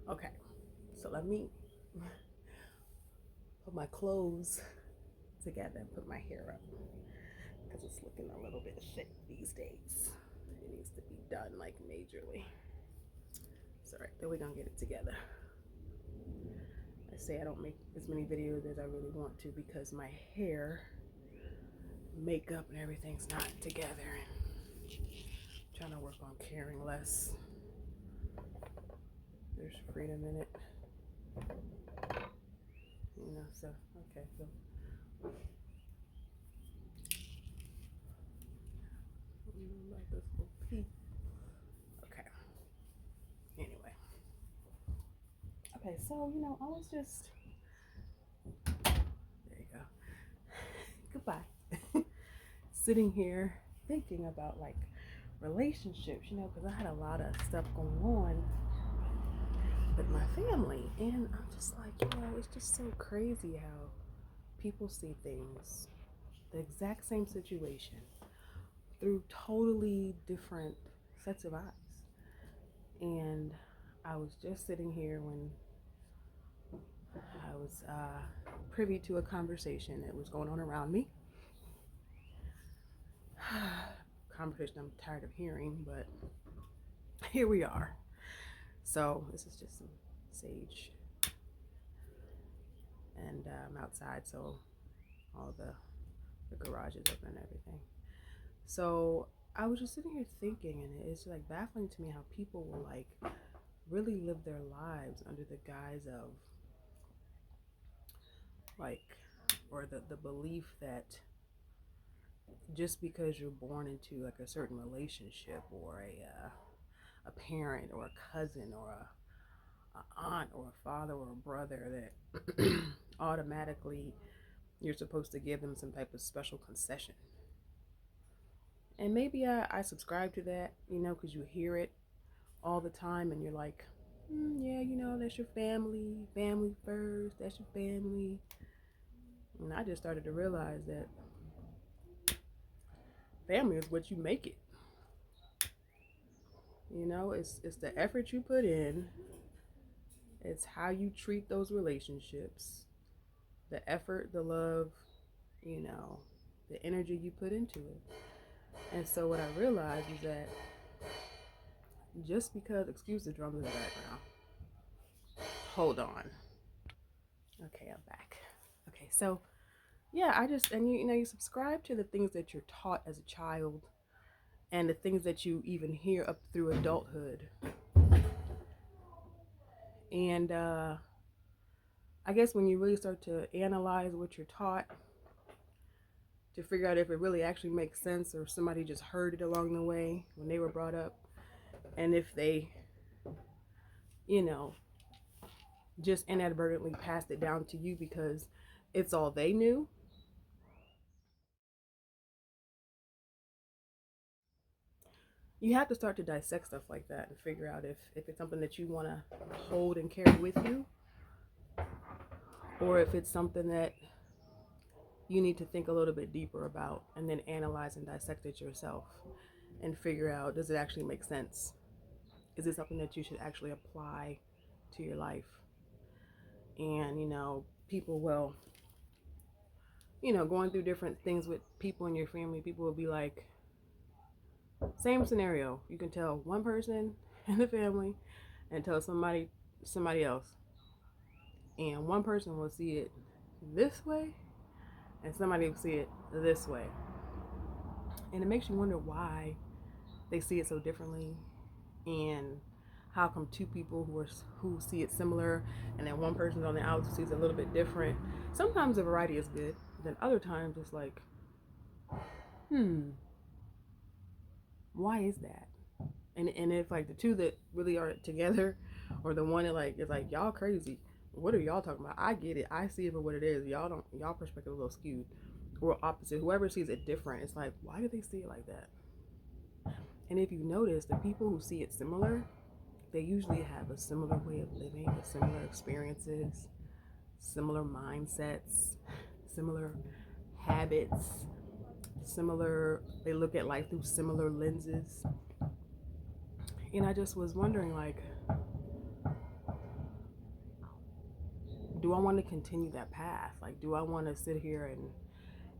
Okay, so let me put my clothes together and put my hair up because it's looking a little bit thick these days. It needs to be done like majorly. It's all right, then we're gonna get it together. I say I don't make as many videos as I really want to because my hair, makeup, and everything's not together. And I'm trying to work on caring less. There's freedom in it. So okay, so about this little pee. Okay. Anyway. Okay, so I was just there you go. Goodbye. Sitting here thinking about like relationships, because I had a lot of stuff going on with my family, and I'm just like, it's just so crazy how people see things, the exact same situation, through totally different sets of eyes. And I was just sitting here when I was privy to a conversation that was going on around me. Conversation I'm tired of hearing, but here we are. So this is just some sage, and I'm outside, so all the garage is open and everything. So I was just sitting here thinking, and it's like baffling to me how people will like really live their lives under the guise of like, or the belief that just because you're born into like a certain relationship, or a parent or a cousin or a aunt or a father or a brother, that automatically you're supposed to give them some type of special concession. And maybe I subscribe to that, because you hear it all the time and you're like, yeah, that's your family, family first, that's your family. And I just started to realize that family is what you make it. It's the effort you put in, it's how you treat those relationships, the effort, the love, you know, the energy you put into it. And so what I realized is that just because, excuse the drums in the background. Hold on. Okay, I'm back. Okay, so yeah, I just, and you subscribe to the things that you're taught as a child and the things that you even hear up through adulthood. And I guess when you really start to analyze what you're taught to figure out if it really actually makes sense or somebody just heard it along the way when they were brought up, and if they, you know, just inadvertently passed it down to you because it's all they knew. You have to start to dissect stuff like that and figure out if it's something that you want to hold and carry with you, or if it's something that you need to think a little bit deeper about and then analyze and dissect it yourself and figure out, does it actually make sense? Is it something that you should actually apply to your life? And people will, going through different things with people in your family, people will be like, same scenario, you can tell one person in the family and tell somebody else, and one person will see it this way and somebody will see it this way, and it makes you wonder why they see it so differently, and how come two people who see it similar and then one person on the outside sees it a little bit different. Sometimes the variety is good, then other times it's like, hmm, why is that? And if like the two that really are together, or the one that like is like, y'all crazy, what are y'all talking about? I get it, I see it for what it is, y'all don't, y'all perspective is a little skewed, or opposite, whoever sees it different, it's like, why do they see it like that? And if you notice, the people who see it similar, they usually have a similar way of living, similar experiences, similar mindsets, similar habits, similar, they look at life through similar lenses. And I just was wondering, like, do I want to continue that path? Like, do I want to sit here and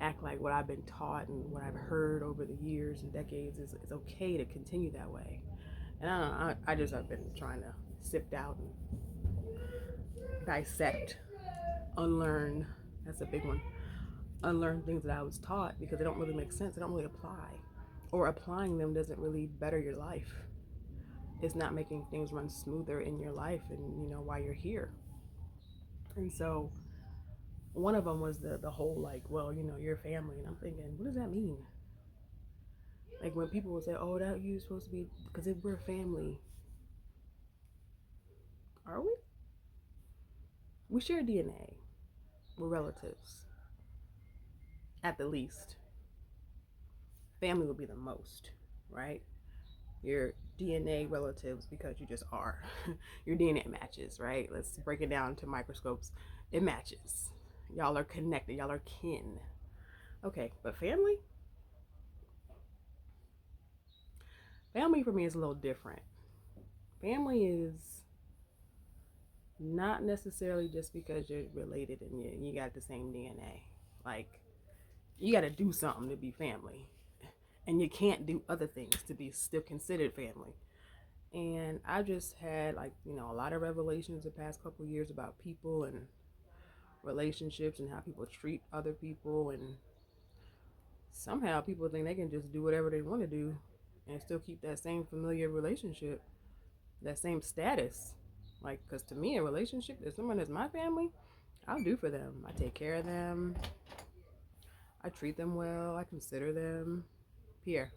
act like what I've been taught and what I've heard over the years and decades is okay to continue that way? And I don't know, I just have been trying to sift out and dissect, unlearn. That's a big one. Unlearn things that I was taught because they don't really make sense. They don't really apply. Or applying them doesn't really better your life. It's not making things run smoother in your life and while you're here. And so one of them was the whole like, well, your family. And I'm thinking, what does that mean? Like when people will say, oh, that you're supposed to be, because if we're family, are we? We share DNA. We're relatives, at the least. Family would be the most, right? Your DNA relatives because you just are. Your DNA matches, right? Let's break it down to microscopes. It matches. Y'all are connected. Y'all are kin. Okay, but family? Family for me is a little different. Family is not necessarily just because you're related and you got the same DNA. Like, you got to do something to be family. And you can't do other things to be still considered family. And I just had a lot of revelations the past couple of years about people and relationships and how people treat other people. And somehow people think they can just do whatever they want to do and still keep that same familiar relationship, that same status. Like, because to me, a relationship, if someone is my family, I'll do for them. I take care of them. I treat them well. I consider them. Pierre.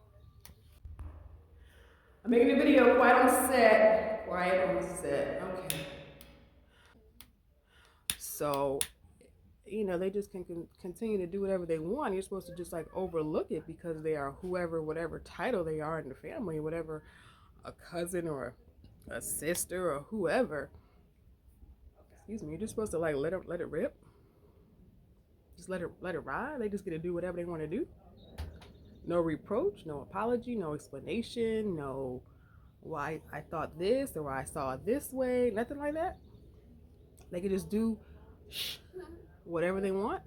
I'm making a video. Quiet on set. Quiet on set. Okay. So, they just can continue to do whatever they want. You're supposed to just like overlook it because they are whoever, whatever title they are in the family, whatever, a cousin or a sister or whoever. Excuse me. You're just supposed to like let it rip. Just let it ride. They just get to do whatever they want to do. No reproach, no apology, no explanation, no why I thought this or why I saw it this way, nothing like that. They can just do whatever they want.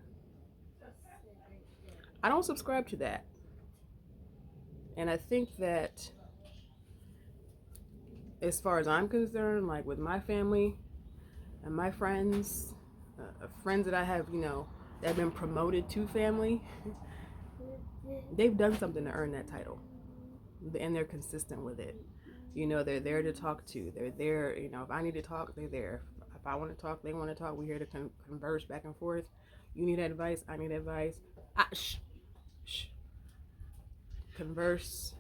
I don't subscribe to that. And I think that as far as I'm concerned, like with my family and my friends, friends that I have, that have been promoted to family, they've done something to earn that title. And they're consistent with it. They're there to talk to. They're there, if I need to talk, they're there. If I want to talk, they want to talk. We're here to converse back and forth. You need advice, I need advice. Shh. Converse.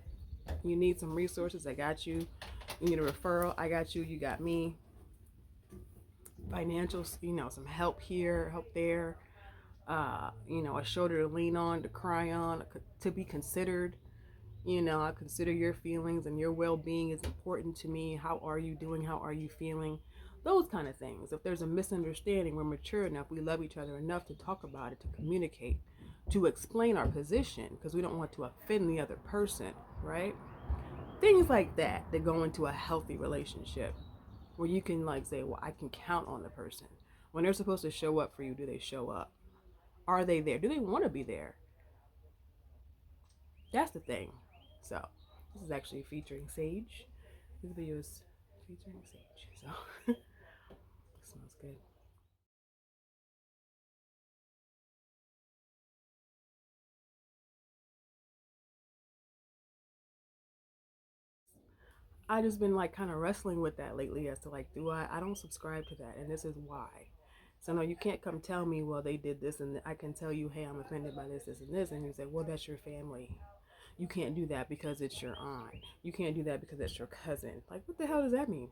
You need some resources, I got you. You need a referral, I got you. You got me. Financials, some help here, help there. A shoulder to lean on, to cry on, to be considered. I consider your feelings and your well-being is important to me. How are you doing? How are you feeling? Those kind of things. If there's a misunderstanding, we're mature enough, we love each other enough to talk about it, to communicate, to explain our position, because we don't want to offend the other person, right? Things like that go into a healthy relationship where you can like say, well, I can count on the person. When they're supposed to show up for you, do they show up? Are they there? Do they want to be there? That's the thing. So this is actually featuring Sage. This video is featuring Sage. So it smells good. I just been like kind of wrestling with that lately as to like, I don't subscribe to that, and this is why. So no, you can't come tell me, well, they did this, and I can tell you, hey, I'm offended by this, and this, and you say, well, that's your family. You can't do that because it's your aunt. You can't do that because it's your cousin. Like, what the hell does that mean?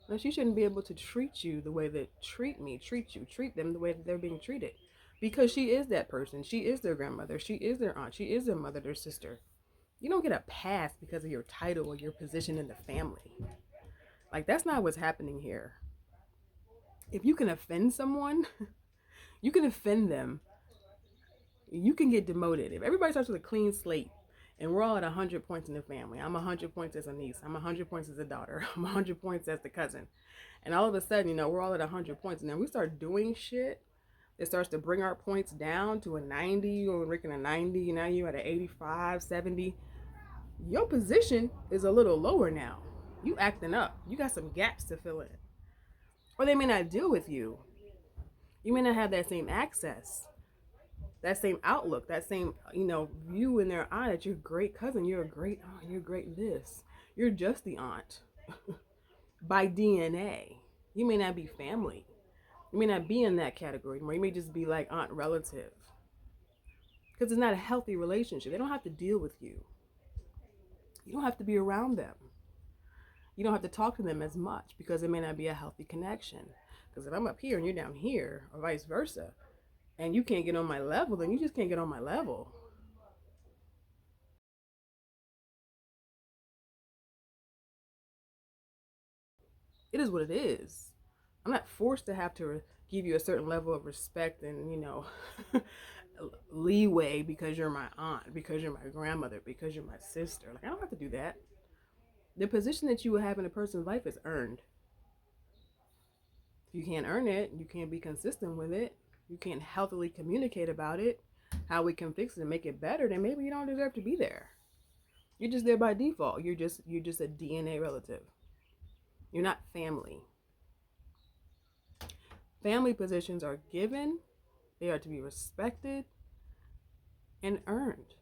No, she shouldn't be able to treat you the way that treat them the way that they're being treated. Because she is that person. She is their grandmother. She is their aunt. She is their mother, their sister. You don't get a pass because of your title or your position in the family. Like, that's not what's happening here. If you can offend someone, you can offend them. You can get demoted. If everybody starts with a clean slate And we're all at 100 points in the family. I'm 100 points as a niece. I'm 100 points as a daughter. I'm 100 points as the cousin. And all of a sudden, we're all at 100 points. And then we start doing shit. It starts to bring our points down to a 90 or making a 90. Now you're at an 85, 70. Your position is a little lower now. You acting up. You got some gaps to fill in. Or they may not deal with you. You may not have that same access, that same outlook, that same, view in their eye that you're a great cousin, you're a great aunt, you're great this. You're just the aunt by DNA. You may not be family. You may not be in that category anymore. You may just be like aunt relative. Because it's not a healthy relationship. They don't have to deal with you. You don't have to be around them. You don't have to talk to them as much because it may not be a healthy connection. Because if I'm up here and you're down here, or vice versa, and you can't get on my level, then you just can't get on my level. It is what it is. I'm not forced to have to give you a certain level of respect and, leeway because you're my aunt, because you're my grandmother, because you're my sister. Like, I don't have to do that. The position that you will have in a person's life is earned. If you can't earn it, you can't be consistent with it, you can't healthily communicate about it, how we can fix it and make it better, then maybe you don't deserve to be there. You're just there by default. You're just a DNA relative. You're not family. Family positions are given, they are to be respected and earned.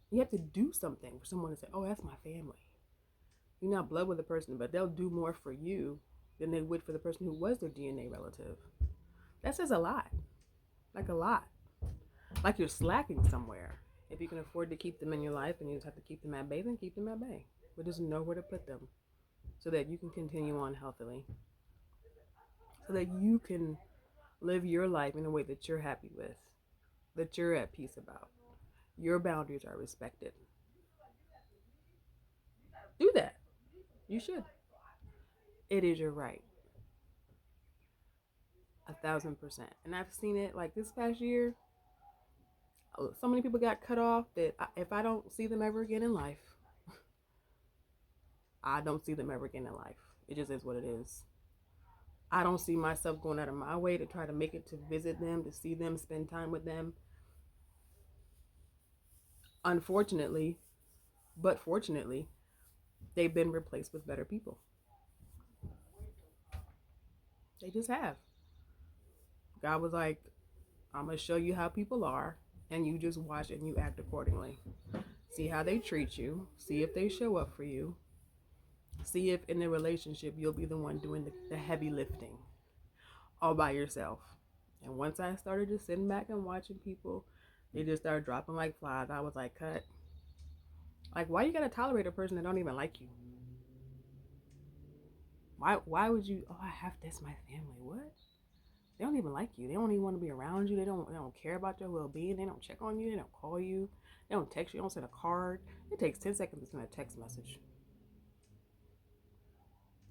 You have to do something for someone to say, oh, that's my family. You're not blood with the person, but they'll do more for you than they would for the person who was their DNA relative. That says a lot. Like a lot. Like you're slacking somewhere. If you can afford to keep them in your life and you just have to keep them at bay, then keep them at bay. But just know where to put them so that you can continue on healthily. So that you can live your life in a way that you're happy with, that you're at peace about. Your boundaries are respected. Do that. You should. It is your right. 1,000%. And I've seen it like this past year. So many people got cut off that if I don't see them ever again in life, I don't see them ever again in life. It just is what it is. I don't see myself going out of my way to try to make it to visit them, to see them, spend time with them. Unfortunately, but fortunately, they've been replaced with better people. They just have. God was like, I'm going to show you how people are, and you just watch and you act accordingly. See how they treat you. See if they show up for you. See if in the relationship you'll be the one doing the heavy lifting all by yourself. And once I started just sitting back and watching people, they just started dropping like flies. I was like, cut. Like, why you gotta tolerate a person that don't even like you? Why would you, oh, I have this, my family. What? They don't even like you. They don't even want to be around you. They don't care about your well-being. They don't check on you. They don't call you. They don't text you. They don't send a card. It takes 10 seconds to send a text message.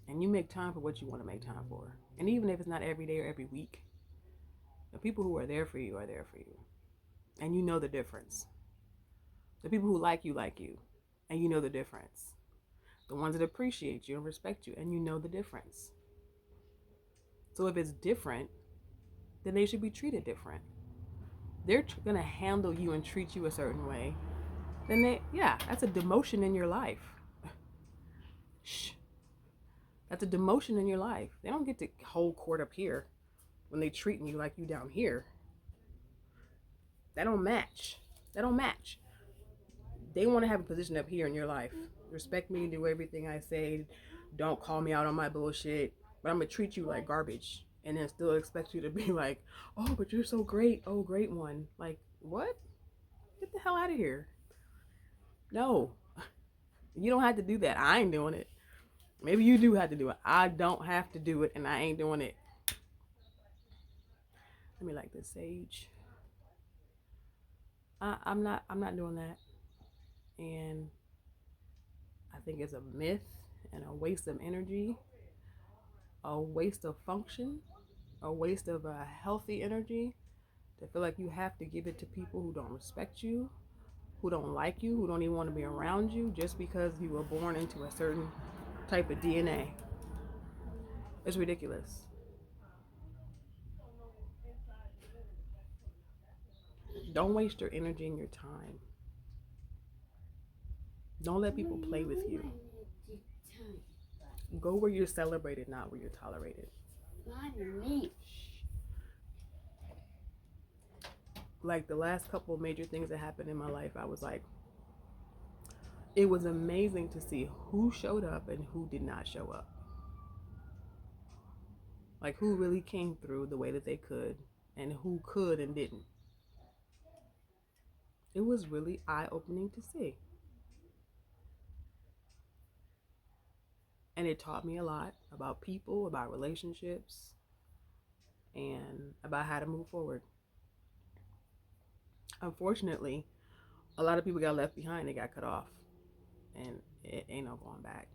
And you make time for what you want to make time for. And even if it's not every day or every week, the people who are there for you are there for you. And you know the difference. The people who like you, and you know the difference. The ones that appreciate you and respect you, and you know the difference. So if it's different, then they should be treated different. They're going to handle you and treat you a certain way. Then that's a demotion in your life. Shh. That's a demotion in your life. They don't get to hold court up here when they treating you like you down here. That don't match. They want to have a position up here in your life. Respect me, do everything I say. Don't call me out on my bullshit. But I'm going to treat you like garbage. And then still expect you to be like, oh, but you're so great. Oh, great one. Like, what? Get the hell out of here. No. You don't have to do that. I ain't doing it. Maybe you do have to do it. I don't have to do it, and I ain't doing it. Let me light this sage. I'm not doing that. And I think it's a myth and a waste of energy, a waste of function, a waste of healthy energy to feel like you have to give it to people who don't respect you, who don't like you, who don't even want to be around you just because you were born into a certain type of DNA. It's ridiculous. Don't waste your energy and your time. Don't let people play with you. Go where you're celebrated, not where you're tolerated. Like the last couple of major things that happened in my life, I was like, it was amazing to see who showed up and who did not show up. Like who really came through the way that they could and who could and didn't. It was really eye-opening to see. And it taught me a lot about people, about relationships, and about how to move forward. Unfortunately, a lot of people got left behind. They got cut off. And it ain't no going back.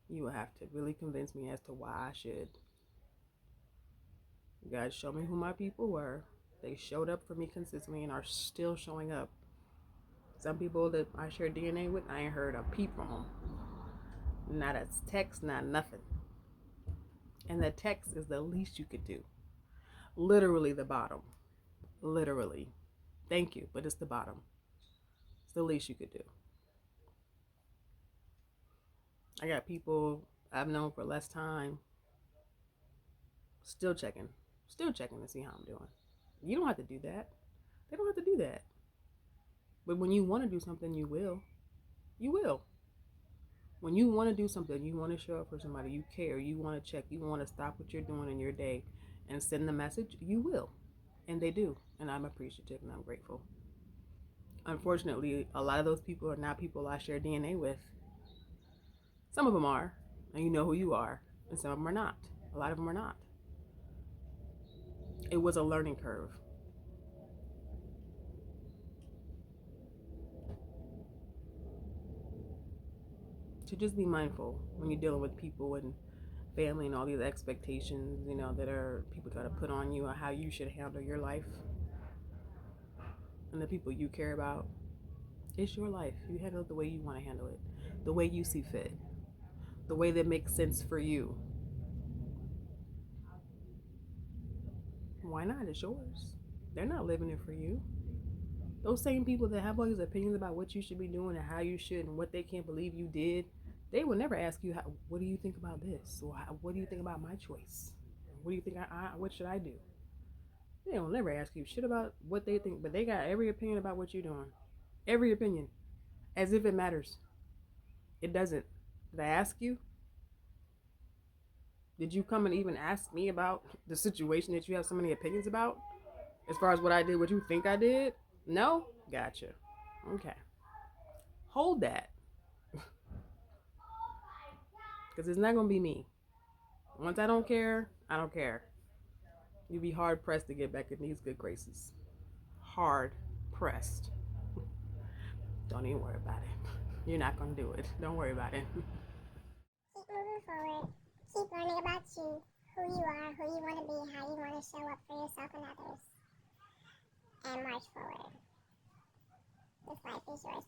You will have to really convince me as to why I should. You guys show me who my people were. They showed up for me consistently and are still showing up. Some people that I share DNA with, I ain't heard a peep from them. Not a text, not nothing. And the text is the least you could do. Literally the bottom. Literally. Thank you, but it's the bottom. It's the least you could do. I got people I've known for less time still checking to see how I'm doing. You don't have to do that. They don't have to do that. But when you want to do something, you will. You will. When you want to do something, you want to show up for somebody, you care, you want to check, you want to stop what you're doing in your day and send the message, you will. And they do. And I'm appreciative and I'm grateful. Unfortunately, a lot of those people are not people I share DNA with. Some of them are, and you know who you are, and some of them are not. A lot of them are not. It was a learning curve. To just be mindful when you're dealing with people and family and all these expectations, that are people try to put on you or how you should handle your life and the people you care about. It's your life. You handle it the way you want to handle it, the way you see fit, the way that makes sense for you. Why not? It's yours. They're not living it for you. Those same people that have all these opinions about what you should be doing and how you should and what they can't believe you did, they will never ask you, what do you think about this? Or what do you think about my choice? What do you think what should I do? They will never ask you shit about what they think, but they got every opinion about what you're doing. Every opinion. As if it matters. It doesn't. Did I ask you? Did you come and even ask me about the situation that you have so many opinions about? As far as what I did, what you think I did? No? Gotcha. Okay. Hold that. Because it's not going to be me. Once I don't care, I don't care. You'd be hard pressed to get back in these good graces. Hard pressed. Don't even worry about it. You're not going to do it. Don't worry about it. Keep moving forward. Keep learning about you, who you are, who you want to be, how you want to show up for yourself and others. And march forward. This life is yours